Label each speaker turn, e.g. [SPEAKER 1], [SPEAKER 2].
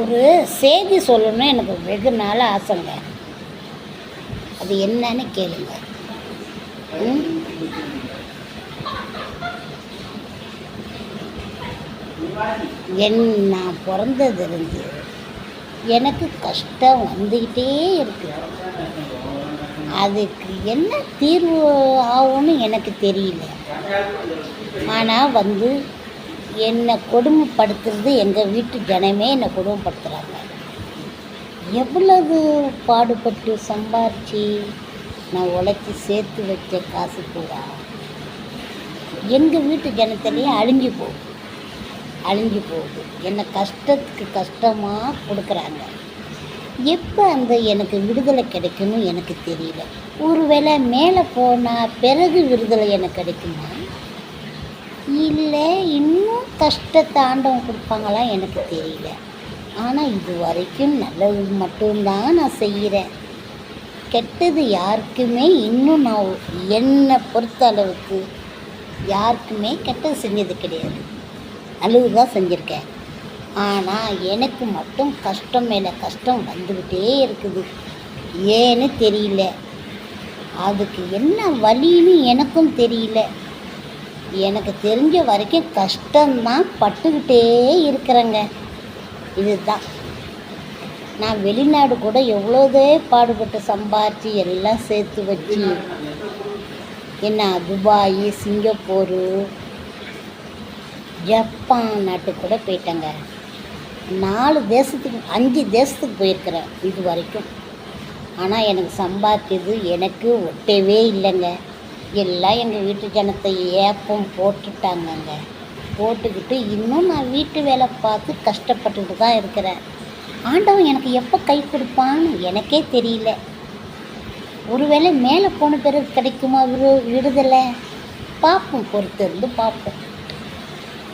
[SPEAKER 1] ஒரு செய்தி சொல்லணும்னு எனக்கு வெகு நாள் ஆசைங்க. அது என்னன்னு கேளுங்க. நான் பிறந்ததுலேருந்து எனக்கு கஷ்டம் வந்துக்கிட்டே இருக்கு. அதுக்கு என்ன தீர்வு ஆகும்னு எனக்கு தெரியல. ஆனால் என்னை கொடுமைப்படுத்துறது எங்கள் வீட்டு ஜனமே என்னை கொடுமைப்படுத்துகிறாங்க. எவ்வளவு பாடுபட்டு சம்பாரித்து நான் உழைச்சி சேர்த்து வச்ச காசு பூரா எங்கள் வீட்டு ஜனத்திலேயே அழிஞ்சு போகுது. என்னை கஷ்டத்துக்கு கஷ்டமாக கொடுக்குறாங்க. எப்போ எனக்கு விடுதலை கிடைக்கும்னு எனக்கு தெரியல. ஒருவேளை மேலே போனால் பிறகு விடுதலை எனக்கு கிடைக்குமா, இல்லை இன்னும் கஷ்டத்தை ஆண்டவன் கொடுப்பாங்களா எனக்கு தெரியல. ஆனால் இது வரைக்கும் நல்லது மட்டும்தான் நான் செய்கிறேன். கெட்டது யாருக்குமே இன்னும் நான் என்னை பொறுத்த அளவுக்கு யாருக்குமே கெட்டது செஞ்சது கிடையாது. நல்லது தான் செஞ்சுருக்கேன். ஆனால் எனக்கு மட்டும் கஷ்டம் மேலே கஷ்டம் வந்துக்கிட்டே இருக்குது. ஏன்னு தெரியல. அதுக்கு என்ன வழின்னு எனக்கும் தெரியல. எனக்கு தெரிஞ்ச வரைக்கும் கஷ்டம்தான் பட்டுக்கிட்டே இருக்கிறேங்க. இதுதான். நான் வெளிநாடு கூட எவ்வளோதே பாடுபட்டு சம்பாரித்து எல்லாம் சேர்த்து வச்சு துபாய், சிங்கப்பூர், ஜப்பான் நாட்டுக்கு கூட போயிட்டேங்க. 4 தேசத்துக்கு 5 தேசத்துக்கு போயிருக்கிறேன் இது வரைக்கும். ஆனால் எனக்கு சம்பாதிச்சது எனக்கு ஒட்டவே இல்லைங்க. எல்லாம் எங்கள் வீட்டு ஜனத்தை ஏப்பம் போட்டுட்டாங்கங்க. போட்டுக்கிட்டு இன்னும் நான் வீட்டு வேலை பார்த்து கஷ்டப்பட்டுட்டு தான் இருக்கிறேன். ஆண்டவன் எனக்கு எப்போ கை கொடுப்பான்னு எனக்கே தெரியல. ஒருவேளை மேலே போன பிறகு கிடைக்குமா விடுதலை? பார்ப்போம், பொறுத்திருந்து பார்ப்போம்.